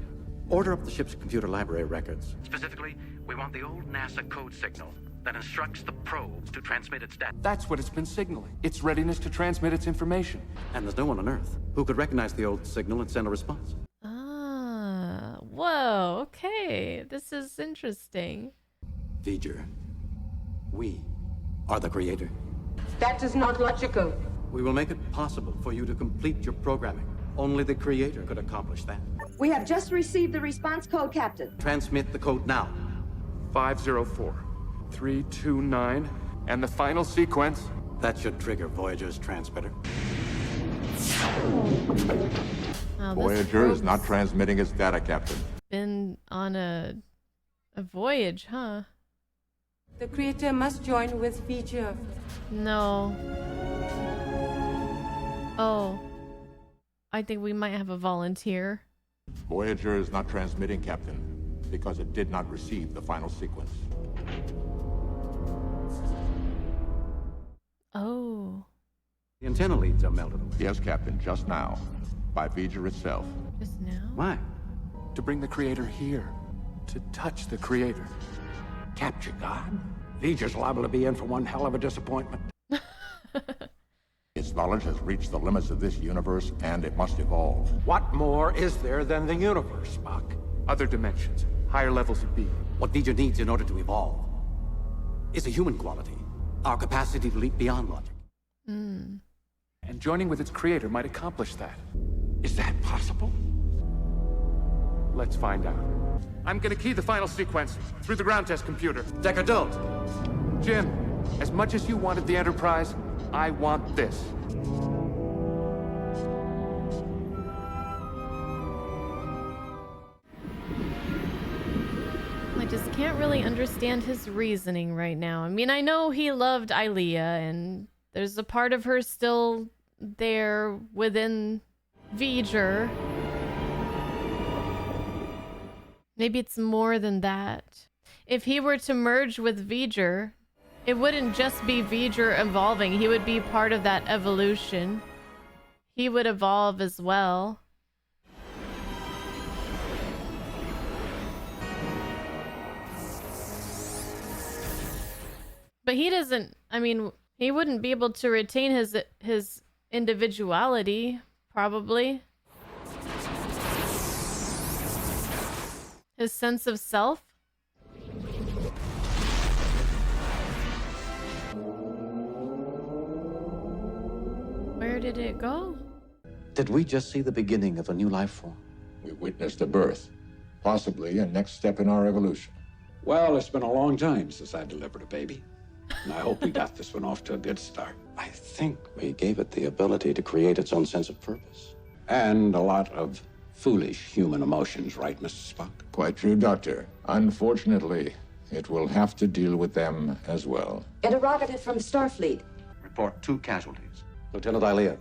order up the ship's computer library records. Specifically, we want the old NASA code signal that instructs the probe to transmit its data. That's what it's been signaling. Its readiness to transmit its information. And there's no one on Earth who could recognize the old signal and send a response. Ah, whoa, okay. This is interesting. V'ger, we are the creator. That is not logical. We will make it possible for you to complete your programming. Only the creator could accomplish that. We have just received the response code, Captain. Transmit the code now. 504-329, and the final sequence. That should trigger Voyager's transmitter. Wow, Voyager is not transmitting its data, Captain. Been on a voyage, huh? The creator must join with V'ger. No. Oh. I think we might have a volunteer. Voyager is not transmitting, Captain, because it did not receive the final sequence. Oh. The antenna leads are melted away. Yes, Captain, just now. By V'ger itself. Just now? Why? To bring the creator here. To touch the creator. Capture God? V'ger's liable to be in for one hell of a disappointment. Its knowledge has reached the limits of this universe, and it must evolve. What more is there than the universe, Spock? Other dimensions. Higher levels of being. What V'ger needs in order to evolve is a human quality. Our capacity to leap beyond logic. Hmm. And joining with its creator might accomplish that. Is that possible? Let's find out. I'm gonna key the final sequence through the ground test computer. Decker, don't! Jim, as much as you wanted the Enterprise, I want this. I just can't really understand his reasoning right now. I mean, I know he loved Ilea, and there's a part of her still there within V'ger. Maybe it's more than that. If he were to merge with V'ger, it wouldn't just be V'ger evolving. He would be part of that evolution. He would evolve as well. But he doesn't, I mean, he wouldn't be able to retain his individuality, probably. His sense of self. Where did it go? Did we just see the beginning of a new life form? We witnessed a birth, possibly a next step in our evolution. Well, it's been a long time since I delivered a baby. And I hope we got this one off to a good start. I think we gave it the ability to create its own sense of purpose. And a lot of foolish human emotions, right, Mr. Spock? Quite true, Doctor. Unfortunately, It will have to deal with them as well. Interrogative from Starfleet. Report 2 casualties. Lieutenant Ilea,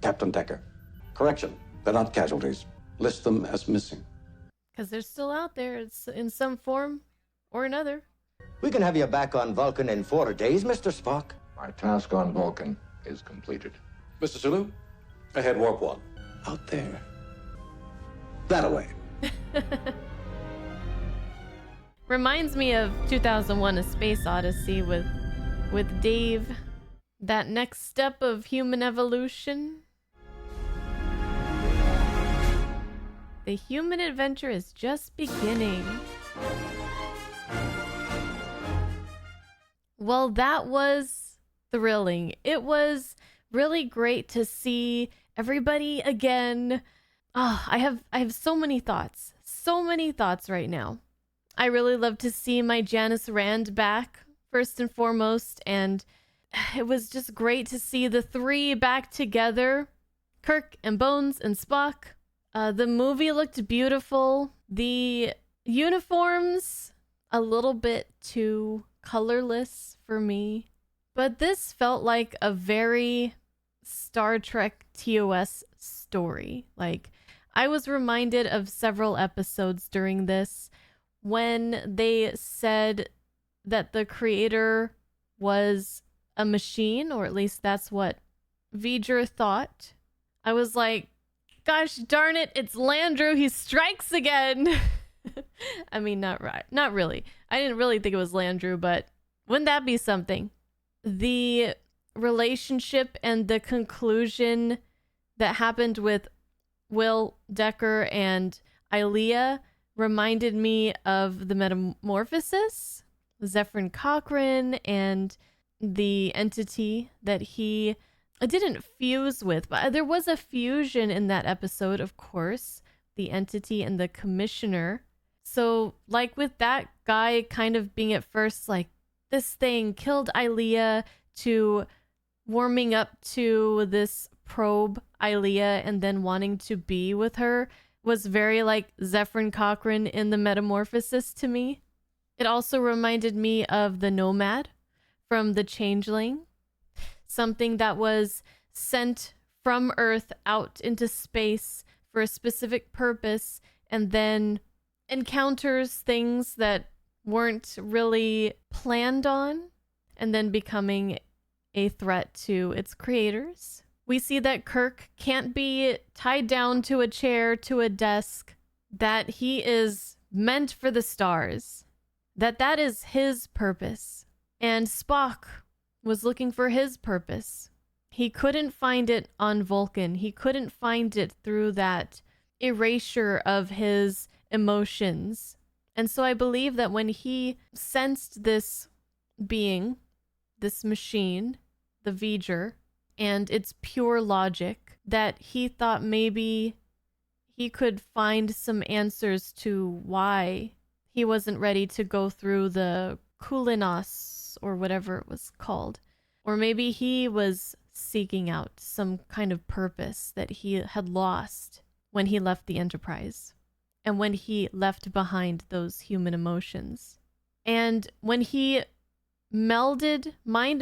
Captain Decker. Correction, they're not casualties. List them as missing. Because they're still out there. It's in some form or another. We can have you back on Vulcan in 4 days, Mr. Spock. My task on Vulcan is completed. Mr. Sulu, ahead warp 1. Out there. That-a-way. Reminds me of 2001: A Space Odyssey with Dave. That next step of human evolution. The human adventure is just beginning. Well, that was thrilling. It was really great to see everybody again. I have so many thoughts. So many thoughts right now. I really love to see my Janice Rand back, first and foremost, and it was just great to see the 3 back together. Kirk and Bones and Spock. The movie looked beautiful. The uniforms, a little bit too colorless for me. But this felt like a very Star Trek TOS story. Like, I was reminded of several episodes during this when they said that the creator was a machine, or at least that's what V'ger thought. I was like, gosh darn it, it's Landru, he strikes again. I mean, not really. I didn't really think it was Landru, but wouldn't that be something? The relationship and the conclusion that happened with Will Decker and Ilea reminded me of the Metamorphosis, Zephyrin Cochrane, and the entity that he didn't fuse with, but there was a fusion in that episode, of course, the entity and the commissioner. So, like, with that guy kind of being at first like, this thing killed Ilea, to warming up to this probe Ilea and then wanting to be with her, was very like Zephyrin Cochrane in the Metamorphosis to me. It also reminded me of the Nomad from The Changeling, something that was sent from Earth out into space for a specific purpose and then encounters things that weren't really planned on and then becoming a threat to its creators. We see that Kirk can't be tied down to a chair, to a desk, that he is meant for the stars, that is his purpose. And Spock was looking for his purpose. He couldn't find it on Vulcan. He couldn't find it through that erasure of his emotions. And so I believe that when he sensed this being, this machine, the V'ger, and its pure logic, that he thought maybe he could find some answers to why he wasn't ready to go through the Kulinos or whatever it was called. Or maybe he was seeking out some kind of purpose that he had lost when he left the Enterprise and when he left behind those human emotions. And when he mind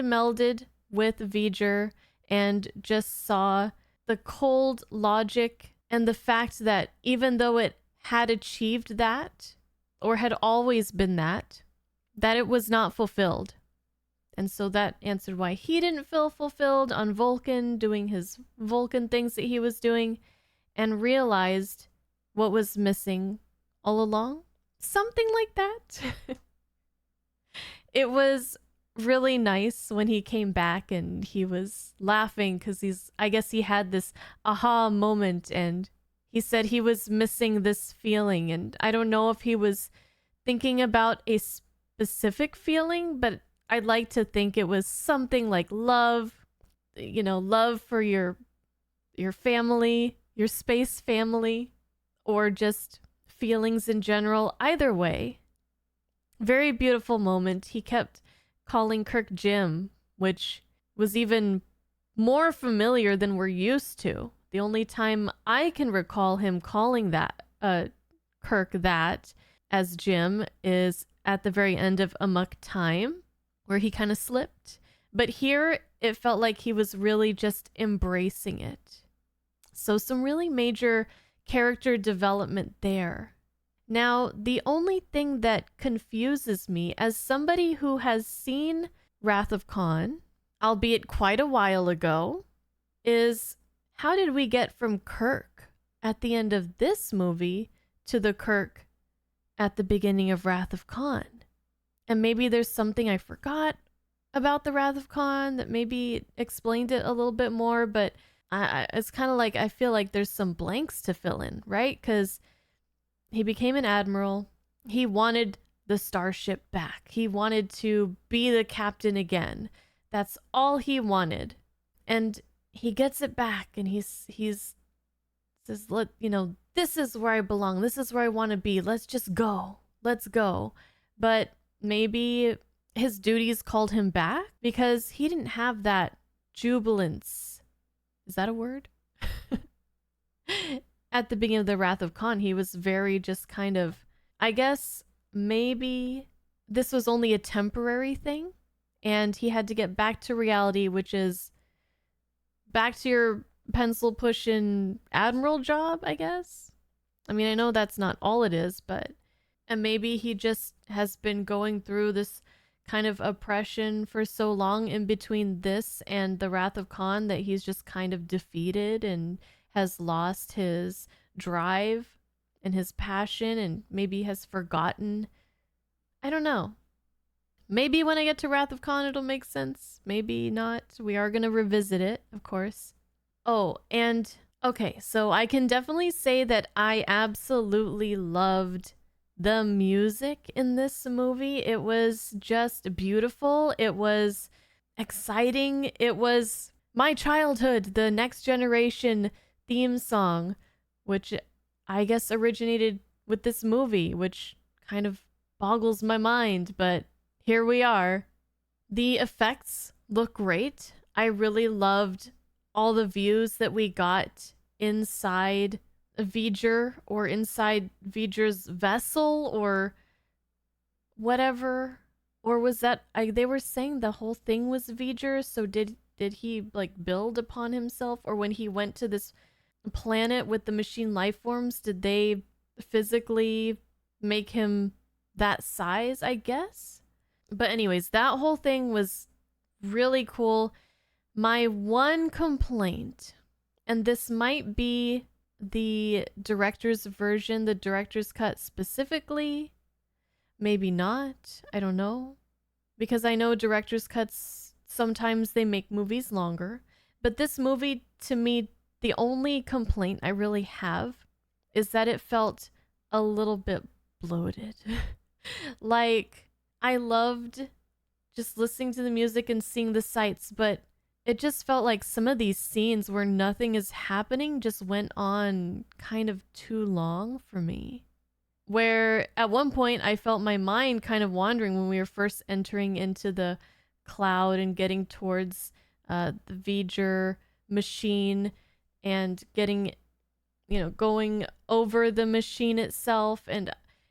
melded with V'ger and just saw the cold logic and the fact that even though it had achieved that, or had always been that it was not fulfilled. And so that answered why he didn't feel fulfilled on Vulcan, doing his Vulcan things that he was doing, and realized what was missing all along. Something like that. It was really nice when he came back and he was laughing because I guess he had this aha moment, and he said he was missing this feeling. And I don't know if he was thinking about a specific feeling, but I'd like to think it was something like love, love for your family, your space family, or just feelings in general. Either way, very beautiful moment. He kept calling Kirk Jim, which was even more familiar than we're used to. The only time I can recall him calling that Kirk that as Jim is at the very end of Amok Time, where he kind of slipped. But here, it felt like he was really just embracing it. So some really major character development there. Now, the only thing that confuses me as somebody who has seen Wrath of Khan, albeit quite a while ago, is how did we get from Kirk at the end of this movie to the Kirk at the beginning of Wrath of Khan? And maybe there's something I forgot about the Wrath of Khan that maybe explained it a little bit more, but it's kind of like I feel like there's some blanks to fill in, right? Because he became an admiral. He wanted the starship back. He wanted to be the captain again. That's all he wanted. And he gets it back, and he's says, this is where I belong. This is where I want to be. Let's just go. Let's go. But maybe his duties called him back because he didn't have that jubilance. Is that a word? At the beginning of the Wrath of Khan, he was very just kind of, I guess maybe this was only a temporary thing and he had to get back to reality, which is back to your pencil pushing admiral job, I guess. I mean, I know that's not all it is, but and maybe he just has been going through this kind of oppression for so long in between this and the Wrath of Khan that he's just kind of defeated and has lost his drive and his passion and maybe has forgotten. I don't know. Maybe when I get to Wrath of Khan, it'll make sense. Maybe not. We are going to revisit it, of course. Oh, and okay, so I can definitely say that I absolutely loved the music in this movie. It was just beautiful. It was exciting. It was my childhood, the Next Generation theme song, which I guess originated with this movie, which kind of boggles my mind, but here we are. The effects look great. I really loved all the views that we got inside V'ger or inside V'ger's vessel or whatever. Or was that they were saying the whole thing was V'ger, so did he like build upon himself, or when he went to this planet with the machine life forms, did they physically make him that size, I guess? But anyways, that whole thing was really cool. My one complaint, and this might be the director's version, the director's cut specifically, maybe not, I don't know, because I know director's cuts, sometimes they make movies longer, but this movie, to me, the only complaint I really have is that it felt a little bit bloated. Like, I loved just listening to the music and seeing the sights, but it just felt like some of these scenes where nothing is happening just went on kind of too long for me. Where at one point I felt my mind kind of wandering when we were first entering into the cloud and getting towards the V'ger machine and getting, going over the machine itself. And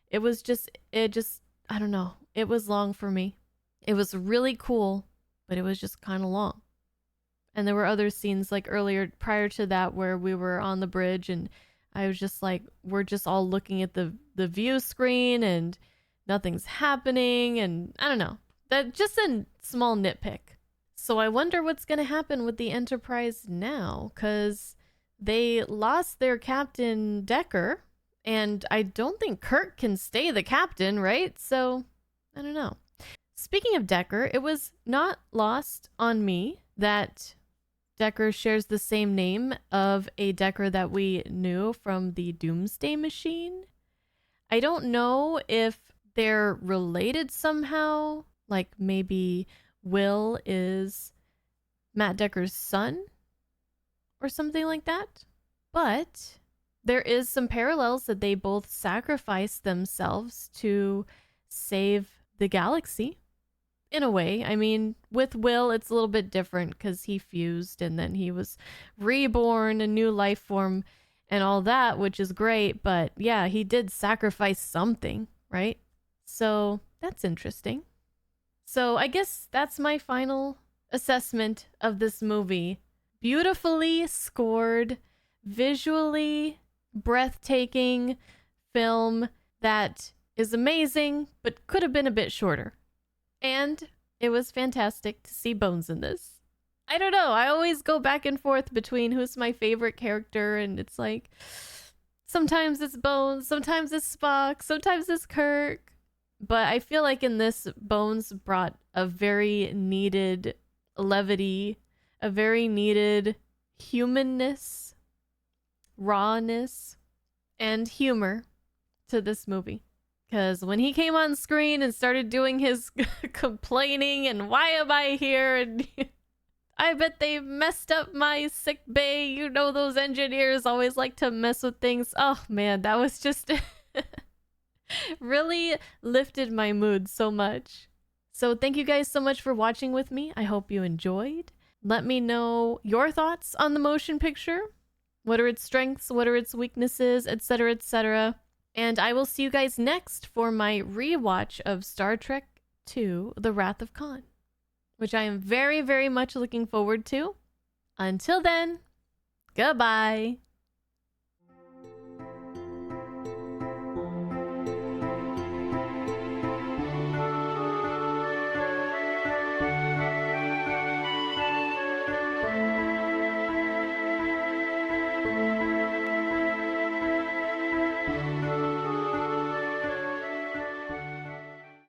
it just, I don't know. It was long for me. It was really cool, but it was just kind of long. And there were other scenes like earlier, prior to that, where we were on the bridge and I was just like, we're just all looking at the view screen and nothing's happening. And I don't know. That just a small nitpick. So I wonder what's going to happen with the Enterprise now, because they lost their captain, Decker, and I don't think Kirk can stay the captain, right? So I don't know. Speaking of Decker, it was not lost on me that Decker shares the same name of a Decker that we knew from the Doomsday Machine. I don't know if they're related somehow, like maybe Will is Matt Decker's son or something like that. But there is some parallels that they both sacrificed themselves to save the galaxy. In a way, I mean, with Will, it's a little bit different because he fused and then he was reborn, a new life form and all that, which is great. But yeah, he did sacrifice something, right? So that's interesting. So I guess that's my final assessment of this movie. Beautifully scored, visually breathtaking film that is amazing, but could have been a bit shorter. And it was fantastic to see Bones in this. I don't know, I always go back and forth between who's my favorite character, and it's like, sometimes it's Bones, sometimes it's Spock, sometimes it's Kirk. But I feel like in this, Bones brought a very needed levity, a very needed humanness, rawness, and humor to this movie. Because when he came on screen and started doing his complaining and why am I here, and I bet they messed up my sick bay. You know, those engineers always like to mess with things. Oh man, that was just really lifted my mood so much. So thank you guys so much for watching with me. I hope you enjoyed. Let me know your thoughts on the motion picture. What are its strengths? What are its weaknesses? Etc., etc. And I will see you guys next for my rewatch of Star Trek II: The Wrath of Khan, which I am very, very much looking forward to. Until then, goodbye.